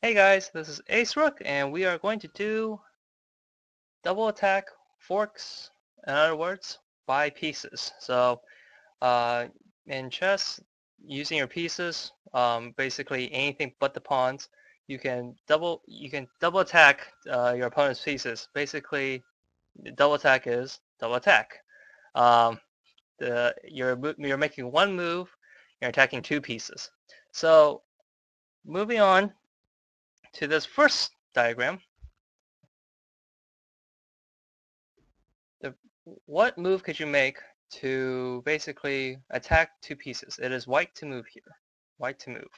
Hey guys, this is Acerook, and we are going to do double attack forks, in other words, by pieces. So, in chess, using your pieces, basically anything but the pawns, you can double attack your opponent's pieces. Basically, double attack is double attack. Um, you're making one move, you're attacking two pieces. So, moving on to this first diagram. the, what move could you make to basically attack two pieces? It is white to move here. White to move.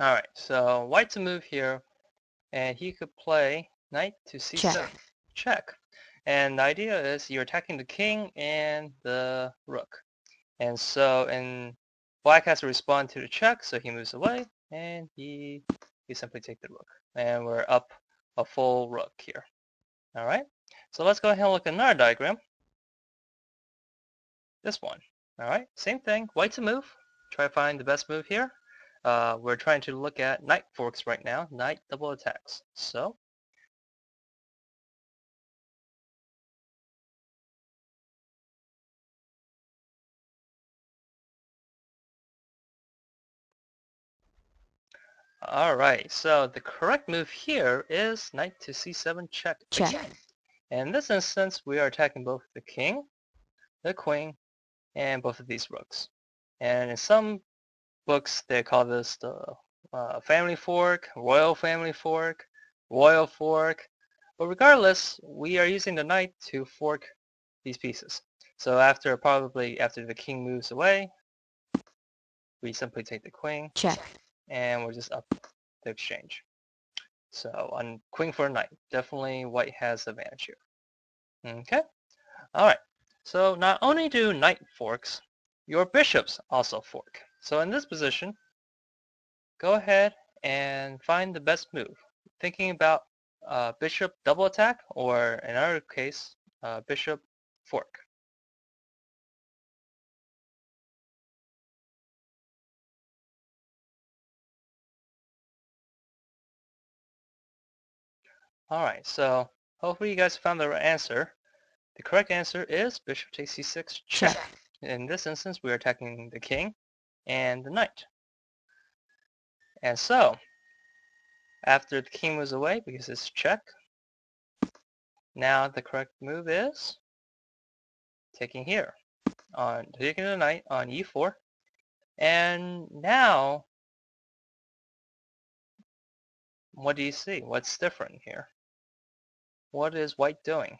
Alright, so white to move here, and he could play knight to c7. Check. And the idea is you're attacking the king and the rook. And black has to respond to the check, so he moves away, and he simply take the rook. And we're up a full rook here. Alright, so let's go ahead and look at another diagram. This one. Alright, same thing. White to move. Try to find the best move here. We're trying to look at knight forks right now. Knight double attacks. So, alright, so the correct move here is knight to c7 check. Again. And in this instance, we are attacking both the king, the queen, and both of these rooks. And in some books, they call this the family fork, royal family fork, royal fork. But regardless, we are using the knight to fork these pieces. So probably after the king moves away, we simply take the queen, and we're just up the exchange. So on queen for a knight, definitely white has the advantage here. Okay, all right. So not only do knight forks, your bishops also fork. So in this position, go ahead and find the best move. Thinking about bishop double attack, or in our case, bishop fork. Alright, so hopefully you guys found the right answer. The correct answer is bishop takes c6 check. In this instance, we are attacking the king and the knight. And so, after the king moves away, because it's check, now the correct move is taking here, taking the knight on e4. And now, what do you see? What's different here? What is white doing?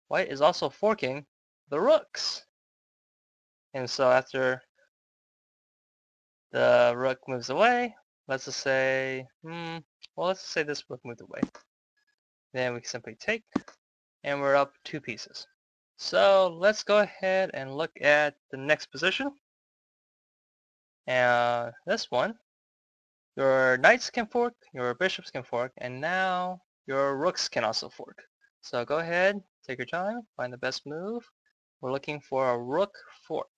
White is also forking the rooks. And so after the rook moves away, let's just say, let's just say this rook moved away. Then we can simply take, and we're up two pieces. So let's go ahead and look at the next position. This one, your knights can fork, your bishops can fork, and now your rooks can also fork. So go ahead, take your time, find the best move. We're looking for a rook fork.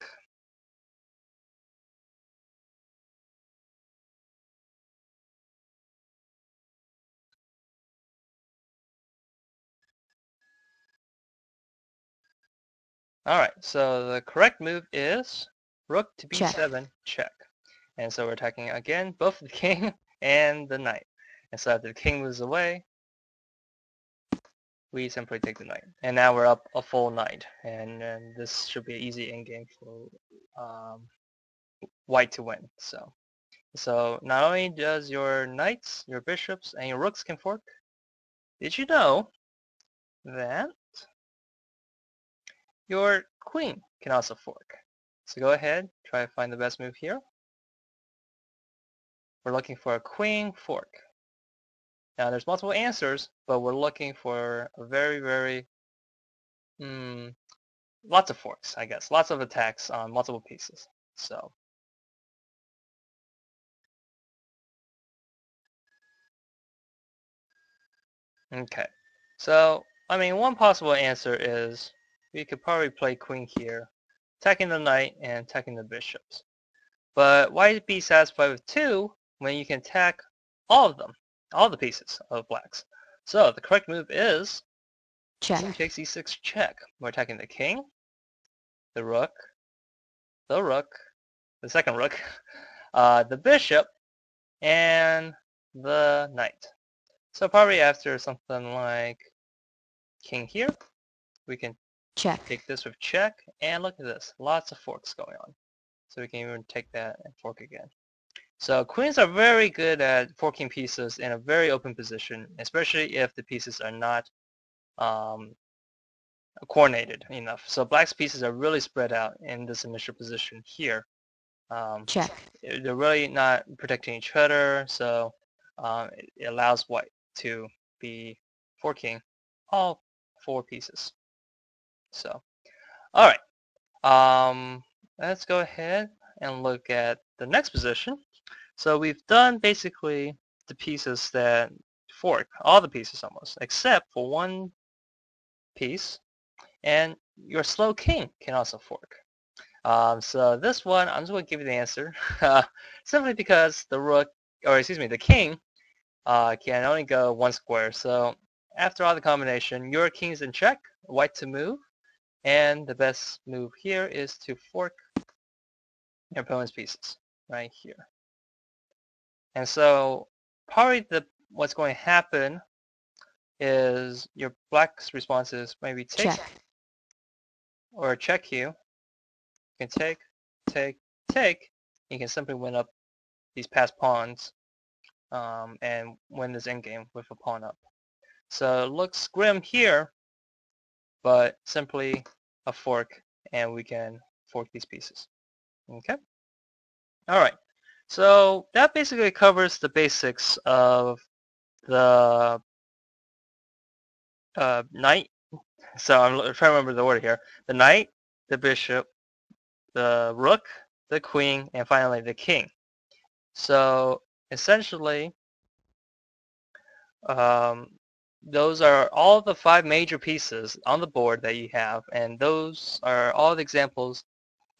Alright, so the correct move is rook to b7 check. And so we're attacking again both the king and the knight. And so after the king moves away, we simply take the knight. And now we're up a full knight. And this should be an easy endgame for white to win. So not only does your knights, your bishops, and your rooks can fork, did you know that your queen can also fork? So go ahead, try to find the best move here. We're looking for a queen fork. Now there's multiple answers, but we're looking for a very, lots of forks, I guess. Lots of attacks on multiple pieces. So, okay. So, I mean, one possible answer is we could probably play queen here, attacking the knight and attacking the bishops. But why be satisfied with 2 when you can attack all of them, all the pieces of blacks? So the correct move is king takes e6 check. We're attacking the king, the rook, the second rook, the bishop, and the knight. So probably after something like king here, we can take this with check, and look at this, lots of forks going on. So we can even take that and fork again. So queens are very good at forking pieces in a very open position, especially if the pieces are not coordinated enough. So black's pieces are really spread out in this initial position here. They're really not protecting each other, so it allows white to be forking all 4 pieces. So, all right. Let's go ahead and look at the next position. So we've done basically the pieces that fork, all the pieces almost, except for one piece, and your slow king can also fork. So this one, I'm just going to give you the answer, simply because the rook, or excuse me, the king can only go 1 square. So after all the combination, your king's in check, white to move, and the best move here is to fork your opponent's pieces right here. And so probably what's going to happen is your black's response is maybe take or check you. You can take. You can simply win up these passed pawns and win this endgame with a pawn up. So it looks grim here, but simply a fork, and we can fork these pieces. Okay? Alright, so that basically covers the basics of the knight. So I'm trying to remember the order here. The knight, the bishop, the rook, the queen, and finally the king. So essentially, those are all the 5 major pieces on the board that you have, and those are all the examples,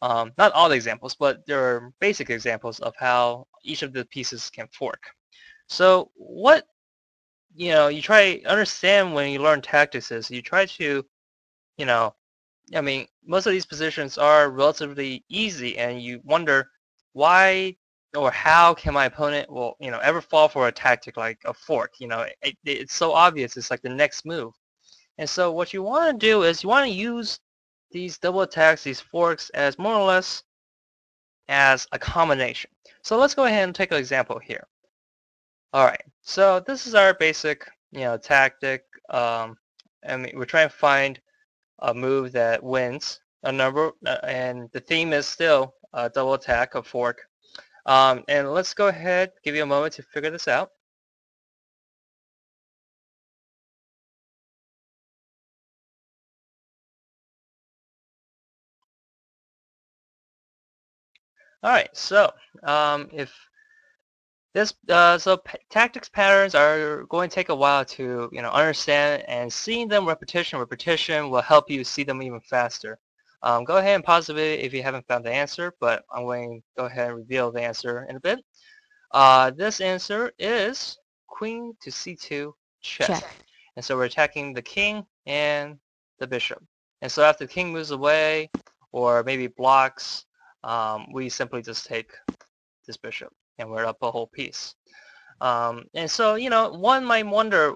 not all the examples, but there are basic examples of how each of the pieces can fork. So what you try to understand when you learn tactics is you try to, I mean, most of these positions are relatively easy, and you wonder why or how can my opponent ever fall for a tactic like a fork. It's so obvious. It's like the next move. And so what you want to do is you want to use these double attacks, these forks, as more or less as a combination. So let's go ahead and take an example here. All right. So this is our basic, tactic. I mean, we're trying to find a move that wins a number, and the theme is still a double attack, a fork. And let's go ahead, give you a moment to figure this out. All right, so if this, tactics patterns are going to take a while to understand, and seeing them repetition will help you see them even faster. Go ahead and pause the video if you haven't found the answer, but I'm going to go ahead and reveal the answer in a bit. This answer is queen to c2 check. And so we're attacking the king and the bishop. And so after the king moves away or maybe blocks, we simply just take this bishop and we're up a whole piece. And so, one might wonder,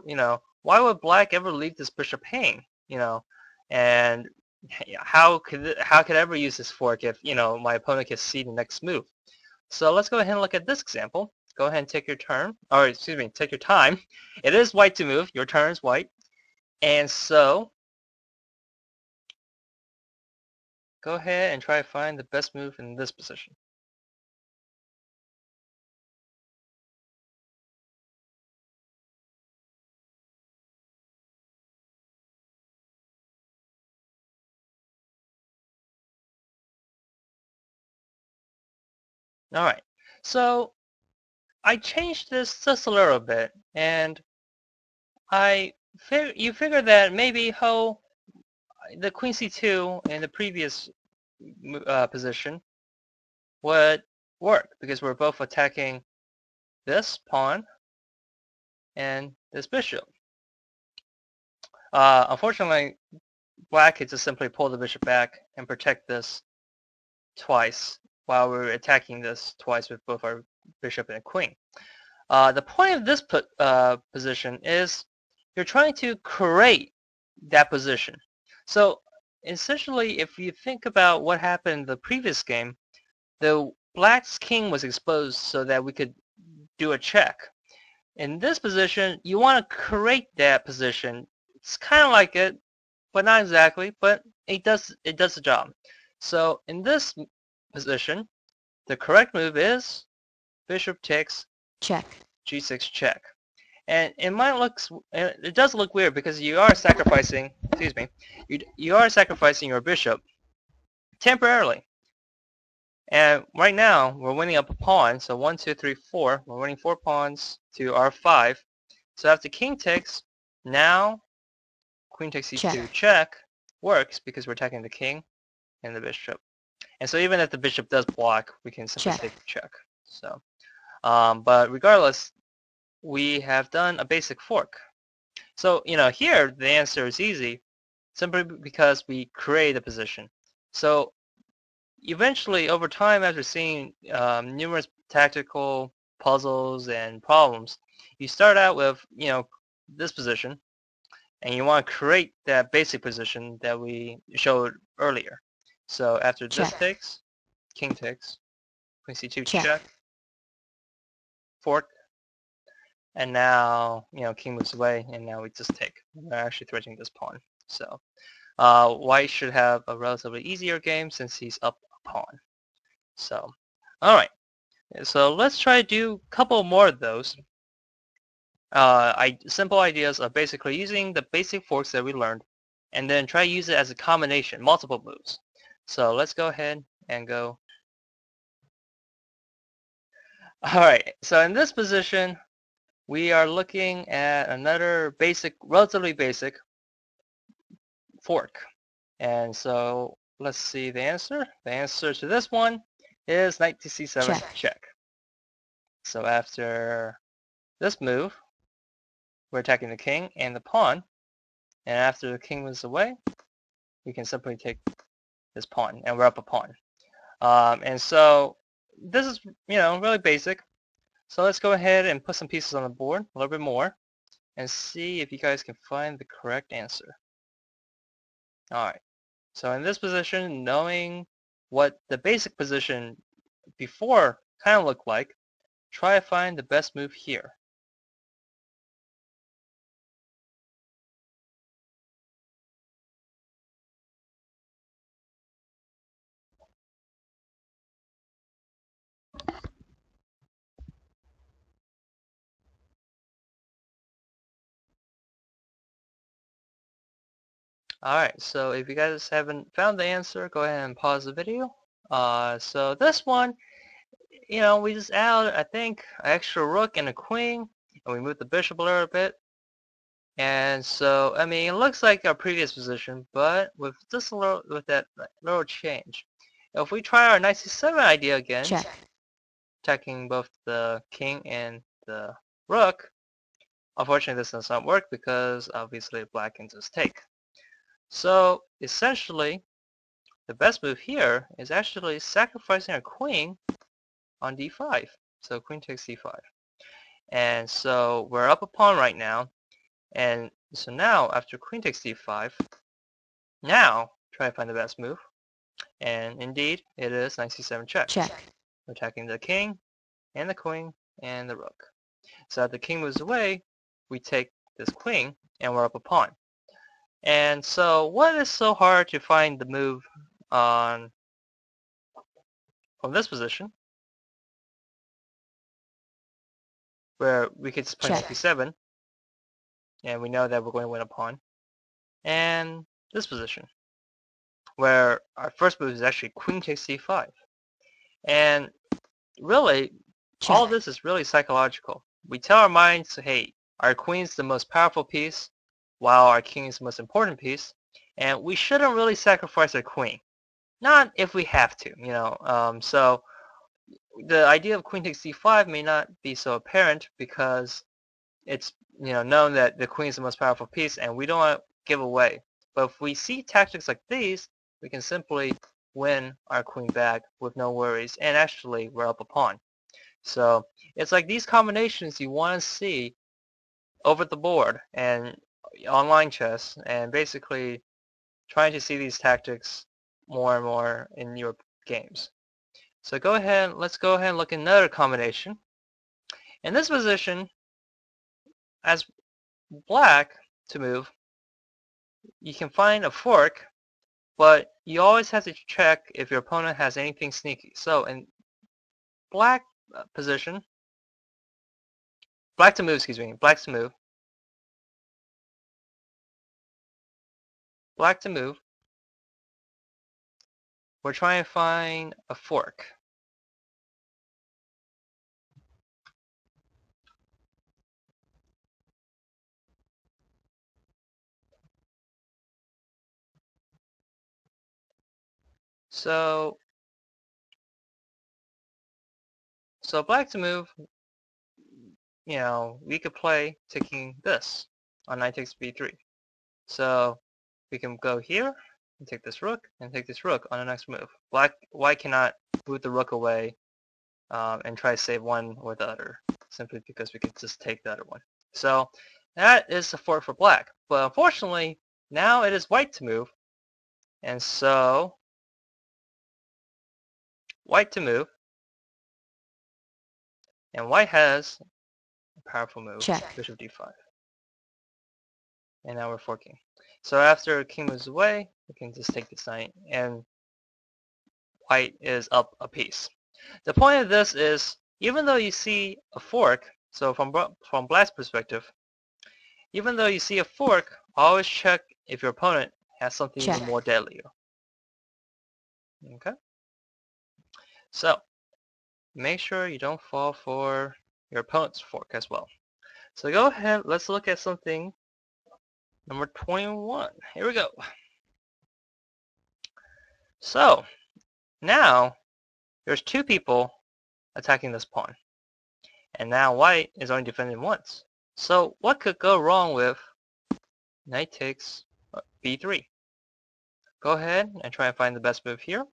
why would black ever leave this bishop hanging? And how could I ever use this fork if, my opponent can see the next move? So let's go ahead and look at this example. Go ahead and take your turn, or excuse me, take your time. It is white to move. Your turn is white. And so go ahead and try to find the best move in this position. All right. So I changed this just a little bit, and I you figure that maybe the queen c2 in the previous position would work because we're both attacking this pawn and this bishop. Unfortunately, black could just simply pull the bishop back and protect this twice while we're attacking this twice with both our bishop and queen. The point of this position is you're trying to create that position. So essentially, if you think about what happened in the previous game, the black's king was exposed so that we could do a check. In this position, you want to create that position. It's kind of like it, but not exactly, but it does the job. So in this position, the correct move is bishop takes check, g6 check. And it does look weird because you are sacrificing, excuse me, you are sacrificing your bishop temporarily. And right now, we're winning up a pawn, so 1, 2, 3, 4. We're winning 4 pawns to r5. So after king takes, now queen takes c2 check works because we're attacking the king and the bishop. And so even if the bishop does block, we can simply take the check. So, but regardless, we have done a basic fork. So, here the answer is easy, simply because we create a position. So eventually, over time, after seeing numerous tactical puzzles and problems, you start out with, this position, and you want to create that basic position that we showed earlier. So after this takes, king takes, queen c2 check, fork, and now, king moves away, and now we just take. We're actually threatening this pawn. So white should have a relatively easier game since he's up a pawn. So, alright. So let's try to do a couple more of those. Simple ideas of basically using the basic forks that we learned, and then try to use it as a combination, multiple moves. So let's go ahead and go. Alright, so in this position, we are looking at another relatively basic fork. And so let's see the answer. The answer to this one is knight to c7 check. So after this move, we're attacking the king and the pawn. And after the king moves away, we can simply take this pawn, and we're up a pawn. And so this is, really basic. So let's go ahead and put some pieces on the board, a little bit more, and see if you guys can find the correct answer. Alright, so in this position, knowing what the basic position before kind of looked like, try to find the best move here. Alright, so if you guys haven't found the answer, go ahead and pause the video. So this one, we just added, I think, an extra rook and a queen, and we moved the bishop a little bit. And so, I mean, it looks like our previous position, but with just with that little change. If we try our knight c7 idea again, attacking both the king and the rook, unfortunately this does not work because obviously black can just take. So essentially, the best move here is actually sacrificing our queen on d5. So queen takes d5. And so we're up a pawn right now. And so now, after queen takes d5, now try to find the best move. And indeed, it is knight c7 check. We're attacking the king, and the queen, and the rook. So if the king moves away, we take this queen, and we're up a pawn. And so what is so hard to find the move from this position, where we could just play knight c7, and we know that we're going to win a pawn, and this position, where our first move is actually queen takes c5. And really, all of this is really psychological. We tell our minds, hey, our queen's the most powerful piece, while our king is the most important piece, and we shouldn't really sacrifice our queen. Not if we have to, you know. So the idea of queen takes c5 may not be so apparent because it's known that the queen is the most powerful piece, and we don't want to give away. But if we see tactics like these, we can simply win our queen back with no worries, and actually we're up a pawn. So it's like these combinations you want to see over the board and online chess, and basically trying to see these tactics more and more in your games. So let's go ahead and look at another combination. In this position, as black to move, you can find a fork, but you always have to check if your opponent has anything sneaky. So in black position, black to move, we're trying to find a fork. So black to move, we could play taking this on knight takes b3. So we can go here and take this rook and take this rook on the next move. White cannot boot the rook away and try to save one or the other, simply because we could just take the other one. So that is the fork for black. But unfortunately, now it is white to move, and so white to move, and white has a powerful move, Check. bishop d5. And now we're forking. So after king moves away, we can just take this knight, and white is up a piece. The point of this is, even though you see a fork, so from black's perspective, even though you see a fork, always check if your opponent has something even more deadlier. Okay? So, make sure you don't fall for your opponent's fork as well. So go ahead, let's look at something number 21. Here we go. So, now, there's two people attacking this pawn. And now white is only defending once. So what could go wrong with knight takes b3? Go ahead and try and find the best move here.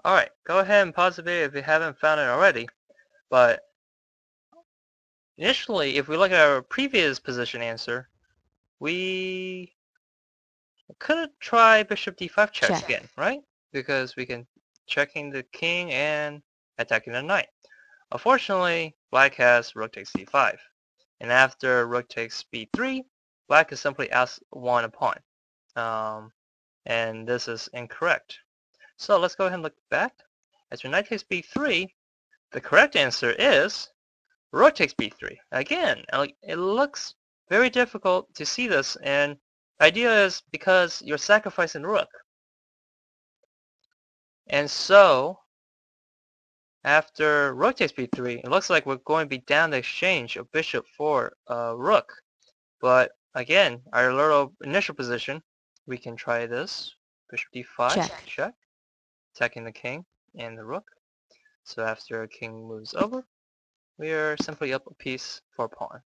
Alright, go ahead and pause the video if you haven't found it already. But initially, if we look at our previous position answer, we could try bishop d5 check again, right? Because we can checking the king and attacking the knight. Unfortunately, black has rook takes d5. And after rook takes b3, black is simply asked one a pawn. And this is incorrect. So let's go ahead and look back. As knight takes b3, the correct answer is rook takes b3. Again, it looks very difficult to see this, and the idea is because you're sacrificing rook. And so, after rook takes b3, it looks like we're going to be down the exchange of bishop for rook. But again, our little initial position, we can try this. Bishop d5, check. Attacking the king and the rook. So after a king moves over, we are simply up a piece for a pawn.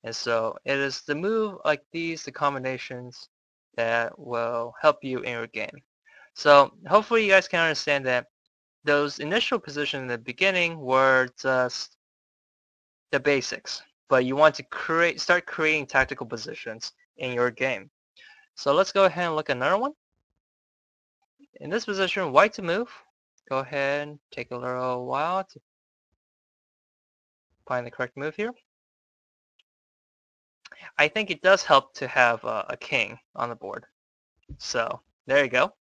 And so it is the move like these, the combinations, that will help you in your game. So hopefully you guys can understand that those initial positions in the beginning were just the basics, but you want to start creating tactical positions in your game. So let's go ahead and look at another one. In this position, white to move. Go ahead and take a little while to find the correct move here. I think it does help to have a king on the board. So there you go.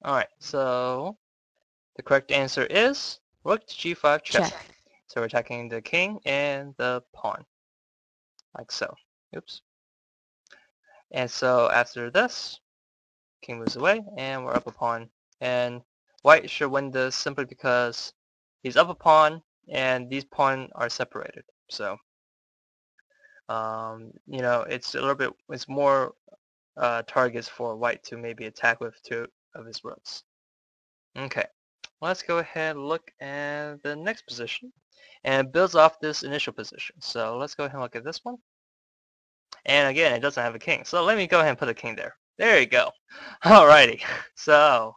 Alright, so the correct answer is rook to g5 check. So we're attacking the king and the pawn, like so. Oops. And so after this, king moves away, and we're up a pawn. And white should win this simply because he's up a pawn, and these pawns are separated. So, you know, it's a little bit, it's more targets for white to maybe attack with two of his rooks. Okay, let's go ahead and look at the next position. And it builds off this initial position. So let's go ahead and look at this one. And again, it doesn't have a king. So let me go ahead and put a king there. There you go. Alrighty. So,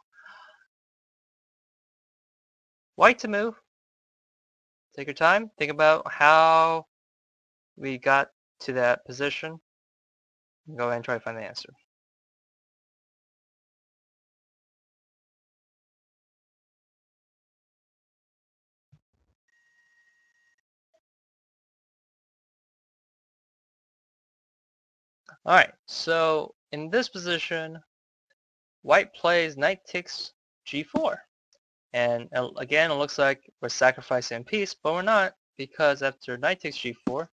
white to move. Take your time. Think about how we got to that position. Go ahead and try to find the answer. Alright, so in this position, white plays knight takes g4. And again, it looks like we're sacrificing piece, but we're not, because after knight takes g4,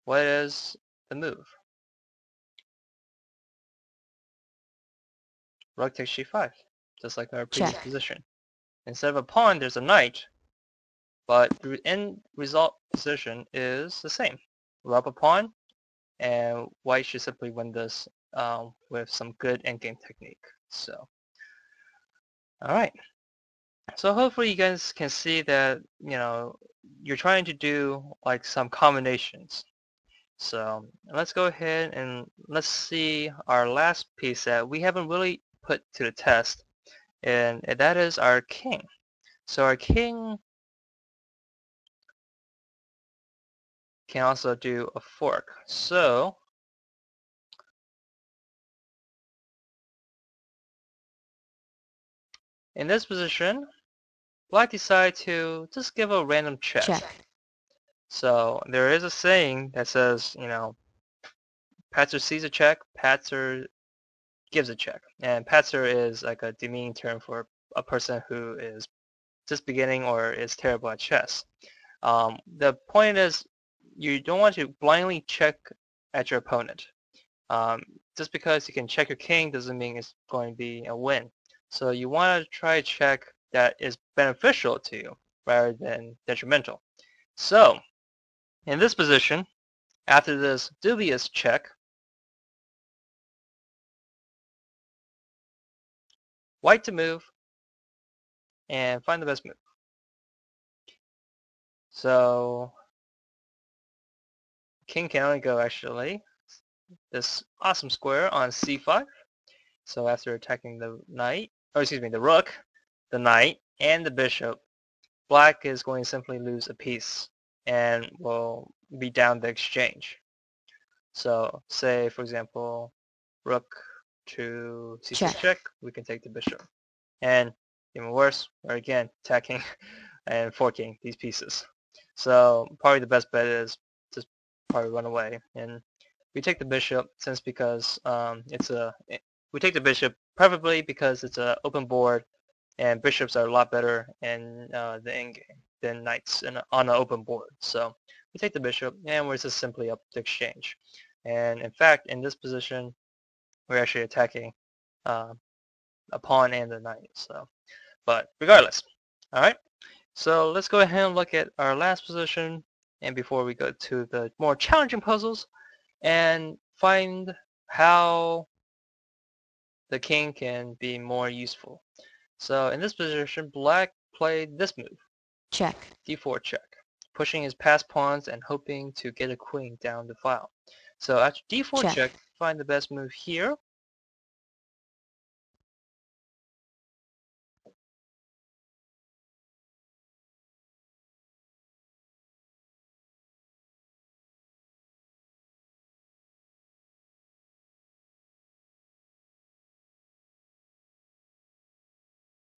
what is the move? Rook takes g5, just like our previous position. Instead of a pawn, there's a knight, but the end result position is the same. We're up a pawn, and white should simply win this with some good endgame technique. So, alright. So hopefully you guys can see that, you know, you're trying to do like some combinations. So let's go ahead and let's see our last piece that we haven't really put to the test, and that is our king. So our king can also do a fork. So in this position, black decided to just give a random check. So there is a saying that says, you know, Patzer sees a check, Patzer gives a check. And Patzer is like a demeaning term for a person who is just beginning or is terrible at chess. The point is, you don't want to blindly check at your opponent. Just because you can check your king doesn't mean it's going to be a win. So you want to try a check that is beneficial to you rather than detrimental. So in this position, after this dubious check, white to move and find the best move. So king can only go actually this awesome square on c5. So after attacking the knight, or excuse me, the rook, the knight, and the bishop, black is going to simply lose a piece and will be down the exchange. So say, for example, rook to c6 check, we can take the bishop. And even worse, we're again attacking and forking these pieces. So probably the best bet is just probably run away. And we take the bishop because we take the bishop preferably because it's an open board, and bishops are a lot better in the endgame than knights on an open board. So we take the bishop, and we're just simply up the exchange. And in fact, in this position, we're actually attacking a pawn and the knight. So, but regardless, all right. So let's go ahead and look at our last position, and before we go to the more challenging puzzles, and find how the king can be more useful. So in this position, black played this move, d4 check, pushing his passed pawns and hoping to get a queen down the file. So after d4 check, find the best move here.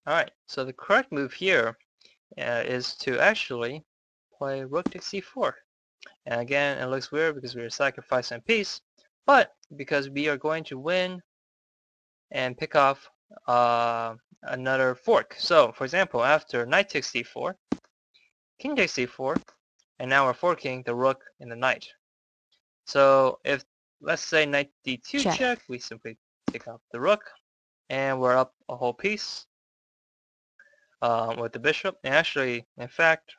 Alright, so the correct move here is to actually play rook to c4. And again, it looks weird because we are sacrificing a piece, but because we are going to win and pick off another fork. So, for example, after knight takes d4, king takes d4, and now we're forking the rook and the knight. So if, let's say, knight d2 check, we simply take off the rook, and we're up a whole piece with the bishop. And actually, in fact,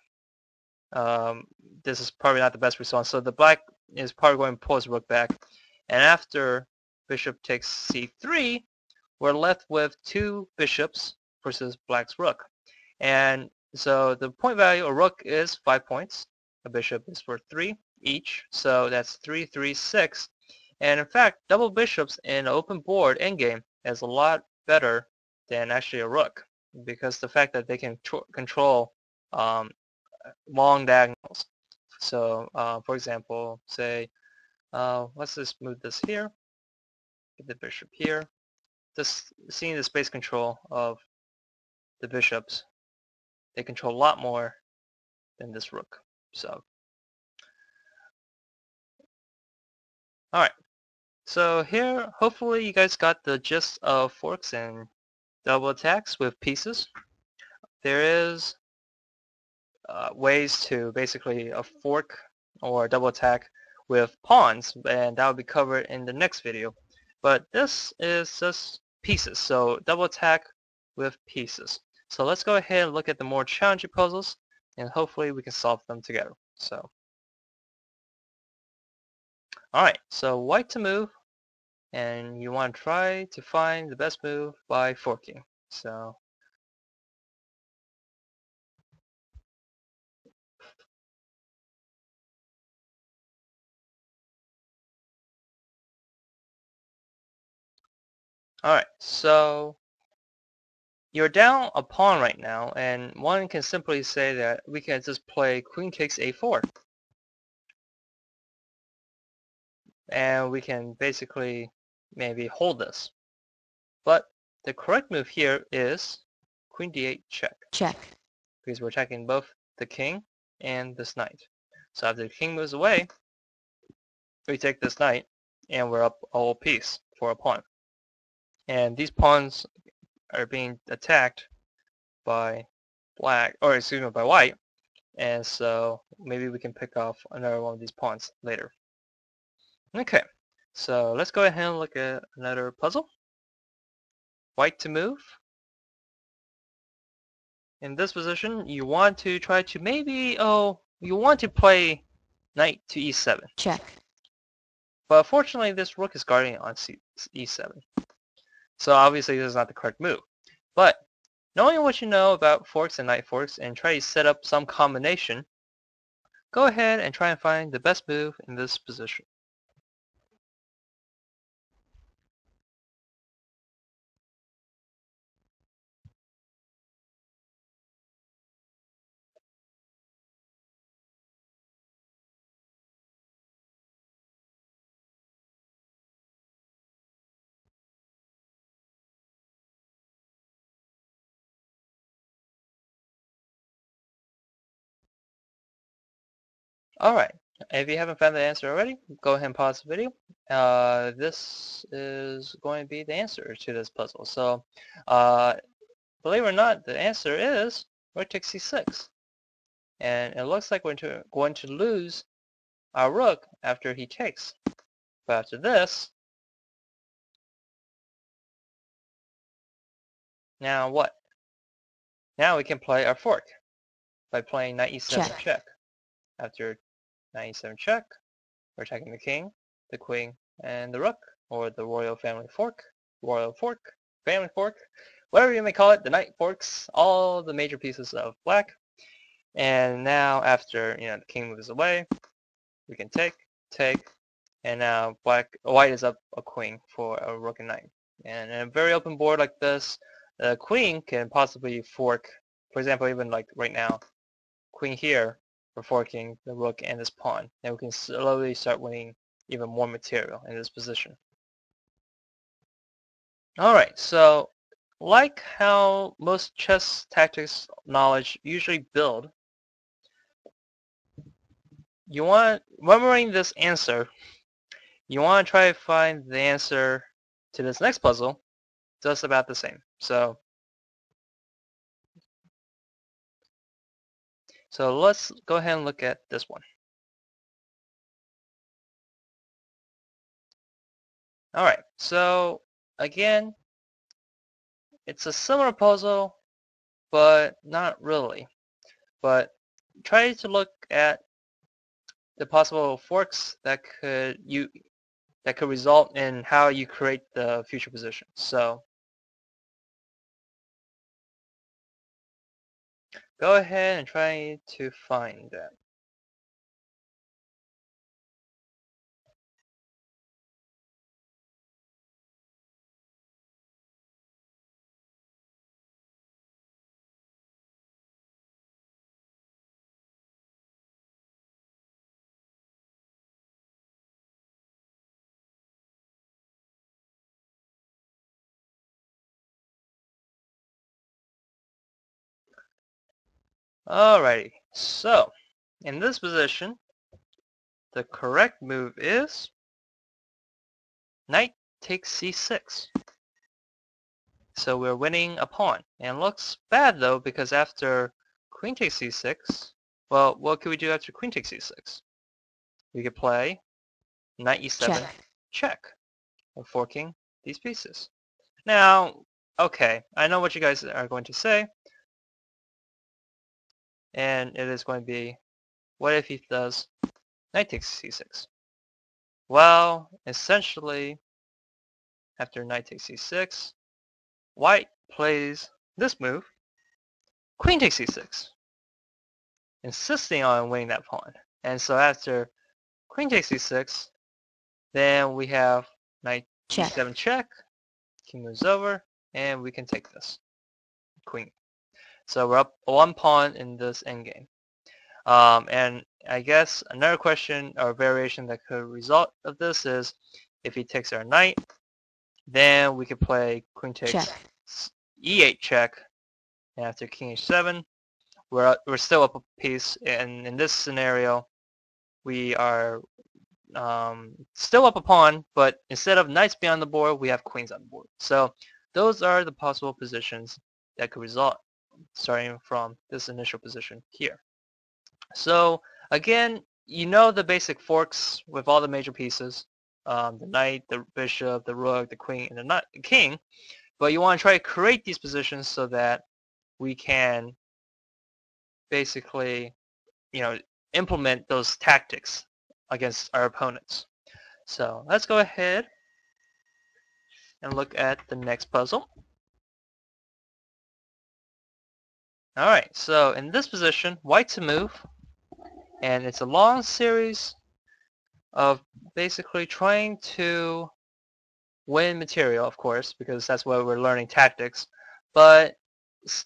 this is probably not the best response. So the black is probably going to pull his rook back. And after bishop takes c3, we're left with two bishops versus black's rook. And so the point value of rook is 5 points. A bishop is worth 3 each. So that's 3, 3, 6. And in fact, double bishops in an open board endgame is a lot better than actually a rook, because the fact that they can control long diagonals. So for example, say, let's just move this here, get the bishop here. Just seeing the space control of the bishops, they control a lot more than this rook. So, alright. So here, hopefully you guys got the gist of forks and double attacks with pieces. There is ways to basically a fork or a double attack with pawns, and that will be covered in the next video. But this is just pieces, so double attack with pieces. So let's go ahead and look at the more challenging puzzles, and hopefully we can solve them together. So, alright, so white to move, and you want to try to find the best move by forking. So, alright, so you're down a pawn right now, and one can simply say that we can just play queen takes a4. And we can basically maybe hold this. But the correct move here is queen d8 check. Because we're attacking both the king and this knight. So after the king moves away, we take this knight, and we're up a whole piece for a pawn. And these pawns are being attacked by black, or excuse me, by white, and so maybe we can pick off another one of these pawns later. Okay, so let's go ahead and look at another puzzle. White to move. In this position, you want to try to maybe, you want to play knight to e7. But fortunately, this rook is guarding on e7. So obviously, this is not the correct move. But knowing what you know about forks and knight forks and try to set up some combination, go ahead and try and find the best move in this position. Alright, if you haven't found the answer already, go ahead and pause the video. This is going to be the answer to this puzzle. So, believe it or not, the answer is rook takes c6. And it looks like we're going to lose our rook after he takes. But after this, now what? Now we can play our fork by playing knight e7 check. After knight e7 check, we're attacking the king, the queen, and the rook, or the royal family fork, family fork, whatever you may call it, the knight forks all the major pieces of black. And now after the king moves away, we can take, and now white is up a queen for a rook and knight. And in a very open board like this, the queen can possibly fork, for example, even like right now, queen here, we're forking the rook and this pawn, and we can slowly start winning even more material in this position. Alright, so like how most chess tactics knowledge usually build, you want, remembering this answer, you want to try to find the answer to this next puzzle just about the same. So let's go ahead and look at this one. Alright, so again, it's a similar puzzle, but not really. But try to look at the possible forks that could result in how you create the future position. So go ahead and try to find that. Alrighty, so in this position, the correct move is knight takes c6. So we're winning a pawn. And it looks bad though, because after queen takes c6, well, what could we do after queen takes c6? We could play knight e7 check, and forking these pieces. Now, okay, I know what you guys are going to say, and it is going to be, what if he does knight takes c6? Well, essentially, after knight takes c6, white plays this move, queen takes c6, insisting on winning that pawn. And so after queen takes c6, then we have knight e7 check, king moves over, and we can take this, queen. So we're up one pawn in this endgame. And I guess another question or variation that could result of this is if he takes our knight, then we could play queen takes e8 check, and after king h7, we're still up a piece, and in this scenario, we are still up a pawn, but instead of knights being on the board, we have queens on the board. So those are the possible positions that could result starting from this initial position here. So again, you know the basic forks with all the major pieces, the knight, the bishop, the rook, the queen, and the king, but you want to try to create these positions so that we can basically, implement those tactics against our opponents. So let's go ahead and look at the next puzzle. Alright, so in this position, white to move, and it's a long series of basically trying to win material, of course, because that's why we're learning tactics. But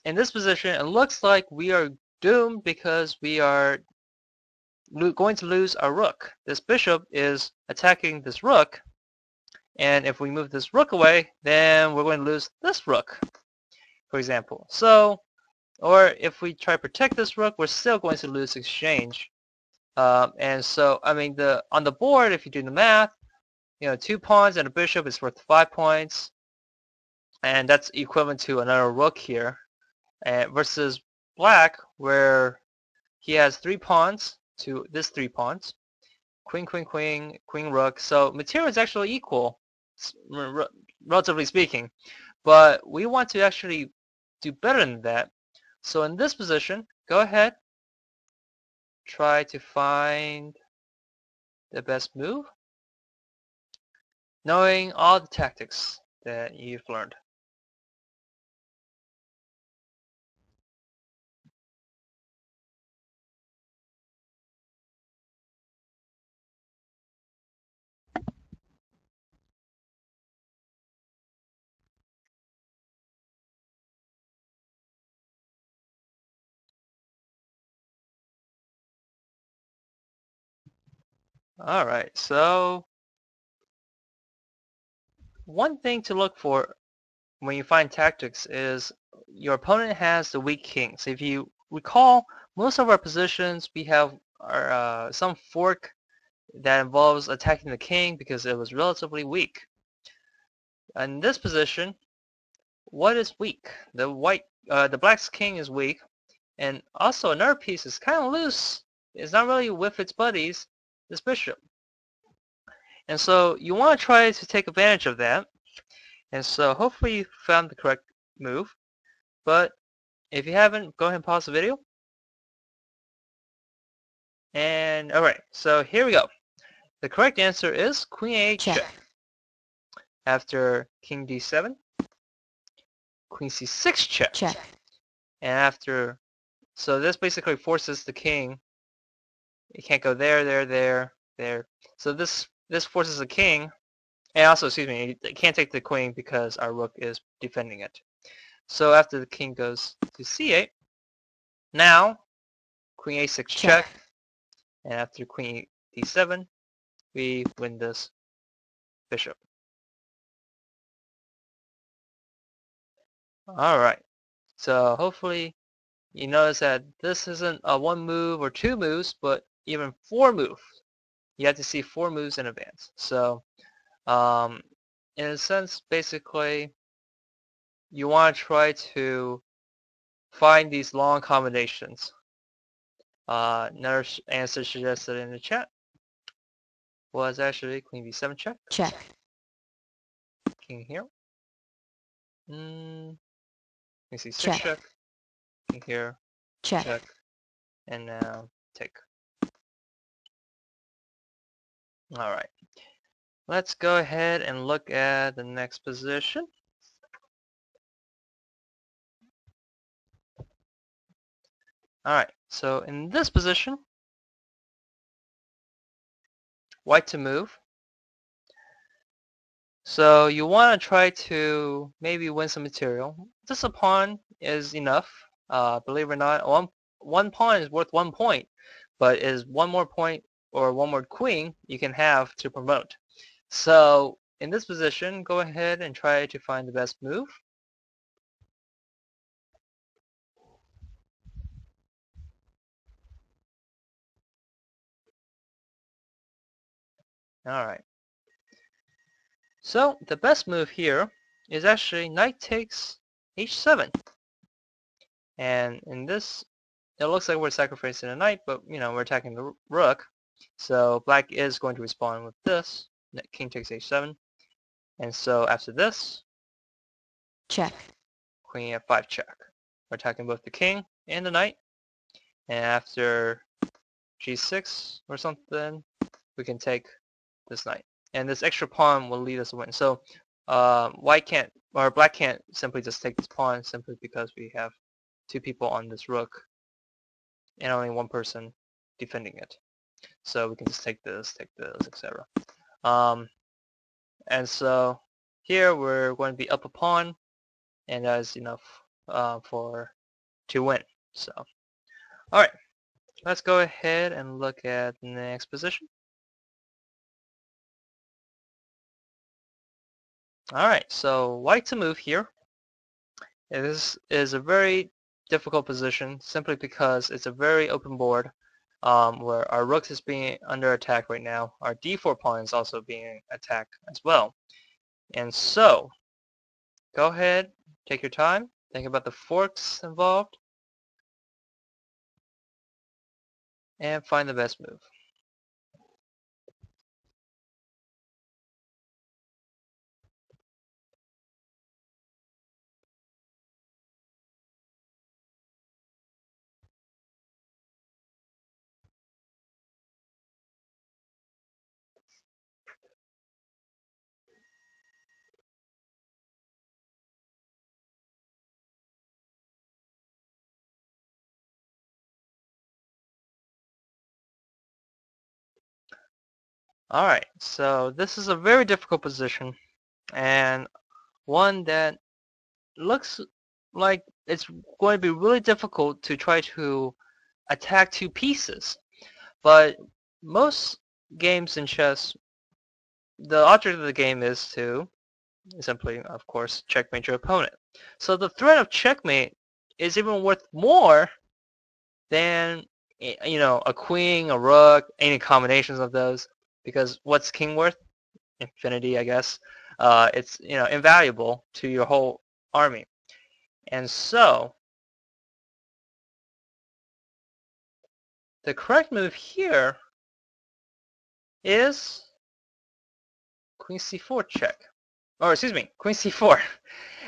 in this position, it looks like we are doomed because we are going to lose our rook. This bishop is attacking this rook, and if we move this rook away, then we're going to lose this rook, for example. So, or if we try to protect this rook, we're still going to lose exchange. And so, I mean, on the board, if you do the math, 2 pawns and a bishop is worth 5 points, and that's equivalent to another rook here, and versus black, where he has 3 pawns to this 3 pawns, queen, queen, queen, queen, rook. So material is actually equal, relatively speaking, but we want to actually do better than that. So in this position, go ahead, try to find the best move, knowing all the tactics that you've learned. Alright, so one thing to look for when you find tactics is your opponent has the weak king. So if you recall, most of our positions we have some fork that involves attacking the king because it was relatively weak. In this position, what is weak? The black's king is weak, and also another piece is kind of loose. It's not really with its buddies, this bishop. And so you want to try to take advantage of that. And so hopefully you found the correct move. But if you haven't, go ahead and pause the video. And alright, so here we go. The correct answer is Queen A8 check. After King D7, Queen C6 check. And after, so this basically forces the king. It can't go there. So this forces the king, and also, excuse me, it can't take the queen because our rook is defending it. So after the king goes to C8, now Queen A6 check, and after Queen D7, we win this bishop. Alright, so hopefully you notice that this isn't a one move or two moves, but even four moves. You have to see four moves in advance. So in a sense, basically, you want to try to find these long combinations. Another answer suggested in the chat was actually Queen B7 check. King here. Queen C6 check. King here. Check. And now take. Alright. Let's go ahead and look at the next position. Alright, so in this position, white to move. So you want to try to maybe win some material. Just a pawn is enough. Believe it or not, one pawn is worth 1 point, but is one more point or one more queen you can have to promote. So in this position, go ahead and try to find the best move. Alright. So the best move here is actually knight takes h7. And in this, it looks like we're sacrificing a knight, but you know, we're attacking the rook. So black is going to respond with this. King takes h7. And so after this, Check. Queen f5 check. We're attacking both the king and the knight. And after g6 or something, we can take this knight. And this extra pawn will lead us to win. So white can't, or black can't simply just take this pawn simply because we have two people on this rook and only one person defending it. So we can just take this, etc. And so here we're going to be up a pawn, and that is enough to win. So, alright, let's go ahead and look at the next position. Alright, so white to move here. This is a very difficult position simply because it's a very open board where our rook is being under attack right now. Our d4 pawn is also being attacked as well. And so, go ahead, take your time, think about the forks involved, and find the best move. Alright, so this is a very difficult position, and one that looks like it's going to be really difficult to try to attack two pieces. But most games in chess, the object of the game is to simply, of course, checkmate your opponent. So the threat of checkmate is even worth more than, you know, a queen, a rook, any combinations of those. Because what's king worth? Infinity, I guess. It's, you know, invaluable to your whole army. And so the correct move here is queen c4 check. Or excuse me, queen c4.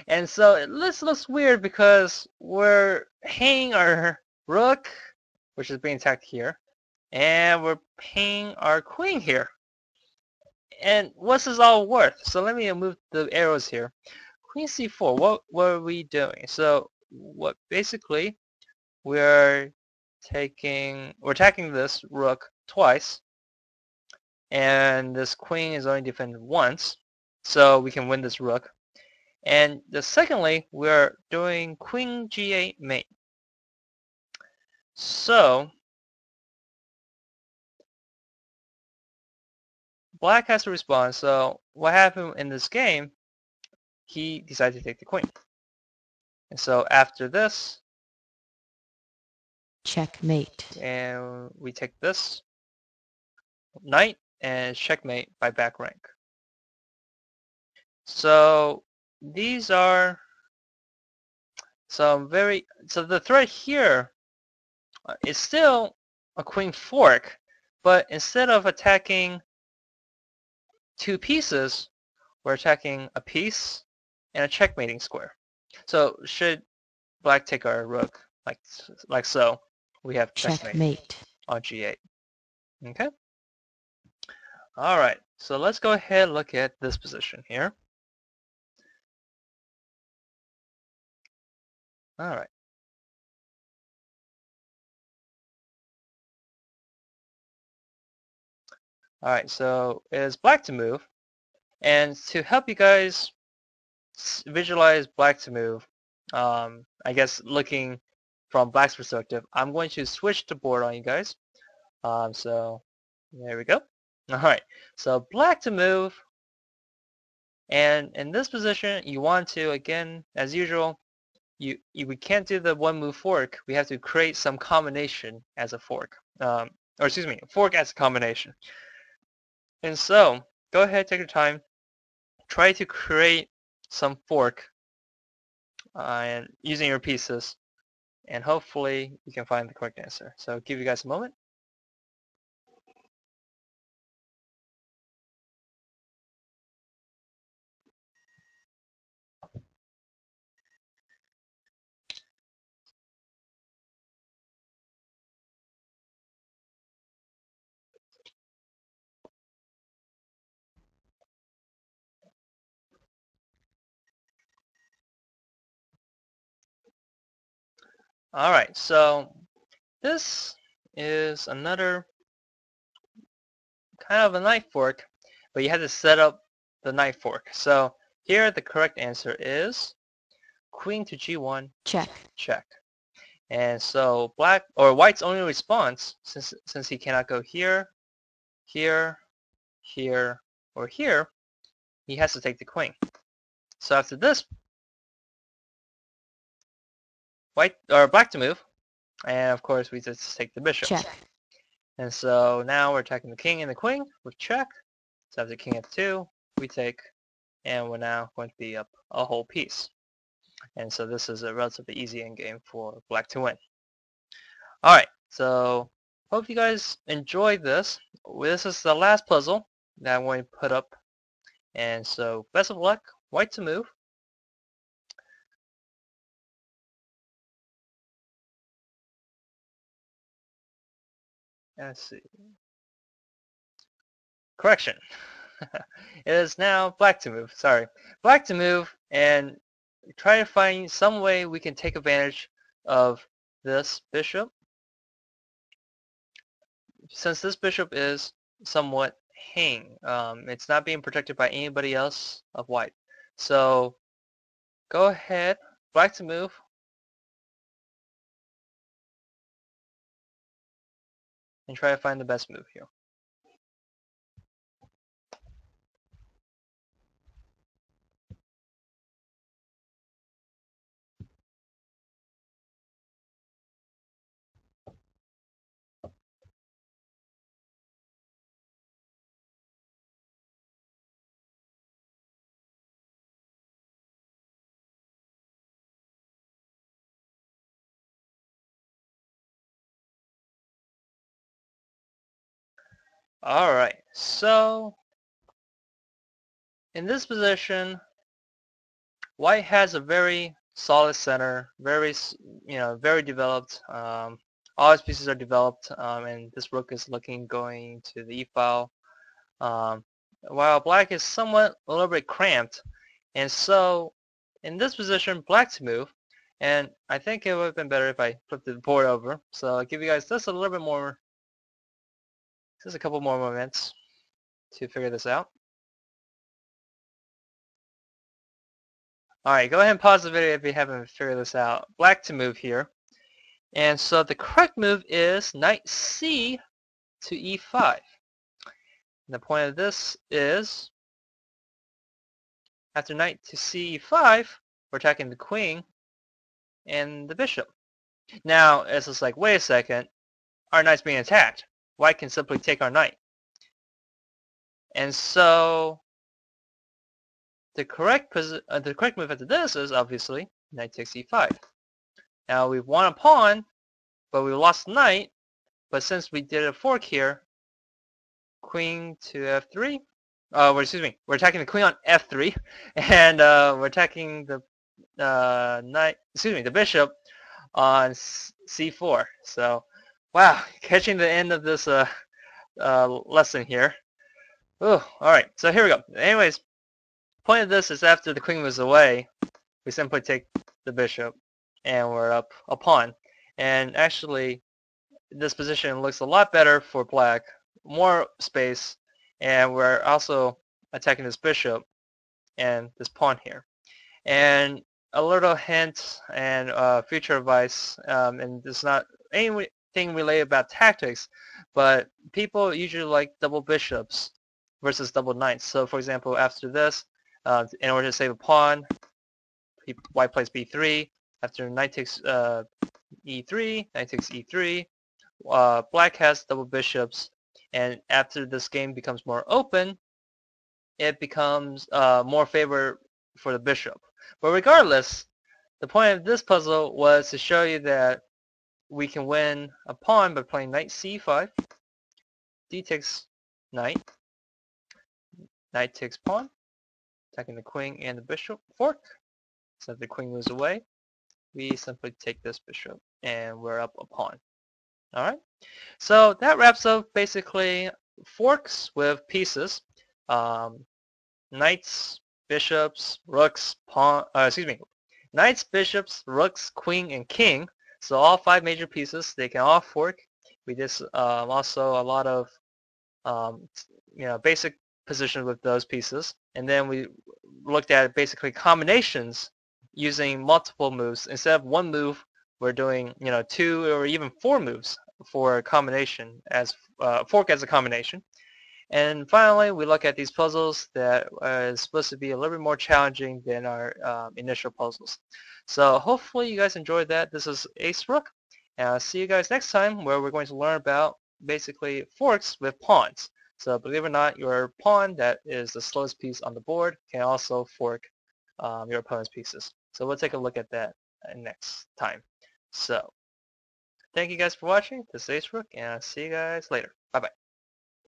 And so this looks weird because we're hanging our rook, which is being attacked here, and we're paying our queen here. And what's this all worth? So let me move the arrows here. Queen c4, what are we doing? So what basically we're attacking this rook twice, and this queen is only defended once, so we can win this rook. And secondly, we're doing queen g8 mate. So black has to respond. So what happened in this game, he decided to take the queen. And so after this, checkmate, and we take this knight and checkmate by back rank. So these are some so the threat here is still a queen fork, but instead of attacking two pieces, we're attacking a piece and a checkmating square. So should black take our rook like so, we have checkmate on g8. Okay? Alright, so let's go ahead and look at this position here. Alright. Alright, so it is black to move. And to help you guys visualize black to move, I guess looking from black's perspective, I'm going to switch the board on you guys. So there we go. Alright, so black to move, and in this position you want to, again, as usual, we can't do the one move fork. We have to create some combination as a fork. Or excuse me, fork as a combination. And so go ahead, take your time, try to create some fork and using your pieces, and hopefully you can find the correct answer. So give you guys a moment. Alright, so this is another kind of a knife fork, but you have to set up the knife fork. So here the correct answer is queen to g1 check. check. And so white's only response, since he cannot go here, here, here, or here, he has to take the queen. So after this, black to move, and of course we just take the bishop. Check. And so now we're attacking the king and the queen with check. So after king f2, we take, and we're now going to be up a whole piece. And so this is a relatively easy endgame for black to win. Alright, so hope you guys enjoyed this. This is the last puzzle that I'm going to put up. And so best of luck, white to move. Let's see. Correction. It is now black to move. Sorry. Black to move and try to find some way we can take advantage of this bishop. Since this bishop is somewhat hanging, it's not being protected by anybody else of white. So go ahead, black to move. And try to find the best move here. Alright, so in this position, white has a very solid center, very very developed. All his pieces are developed, and this rook is looking going to the e file. While black is somewhat a little bit cramped, and so in this position, black to move, and I think it would have been better if I flipped the board over. So I'll give you guys just a little bit more, just a couple more moments to figure this out. Alright, go ahead and pause the video if you haven't figured this out. Black to move here. And so the correct move is knight c to e5. And the point of this is, after knight to c5, we're attacking the queen and the bishop. Now, it's just like, wait a second, our knight's being attacked. White can simply take our knight. And so the correct move after this is obviously knight takes e5. Now we've won a pawn, but we lost knight. But since we did a fork here, queen to f3. Excuse me, we're attacking the queen on f3, and we're attacking the the bishop on c4. So, wow, catching the end of this lesson here. Ooh, all right. So here we go. Anyways, point of this is after the queen was away, we simply take the bishop, and we're up a pawn. And actually, this position looks a lot better for black, more space, and we're also attacking this bishop and this pawn here. And a little hint and future advice, and this is not anything related about tactics, but people usually like double bishops versus double knights. So for example, after this, in order to save a pawn, white plays b3. After knight takes e3, knight takes e3. Black has double bishops, and after this game becomes more open, it becomes more favor for the bishop. But regardless, the point of this puzzle was to show you that we can win a pawn by playing knight c5, d takes knight, knight takes pawn, attacking the queen and the bishop, fork. So if the queen moves away, we simply take this bishop, and we're up a pawn. Alright, so that wraps up basically forks with pieces. Knights, bishops, rooks, knights, bishops, rooks, queen, and king. So all 5 major pieces, they can all fork. We did also a lot of basic positions with those pieces, and then we looked at basically combinations using multiple moves. Instead of one move, we're doing 2 or even 4 moves for a combination as fork as a combination. And finally, we look at these puzzles that are supposed to be a little bit more challenging than our initial puzzles. So hopefully you guys enjoyed that. This is Acerook, and I'll see you guys next time, where we're going to learn about basically forks with pawns. So believe it or not, your pawn that is the slowest piece on the board can also fork your opponent's pieces. So we'll take a look at that next time. So thank you guys for watching. This is Acerook, and I'll see you guys later. Bye-bye.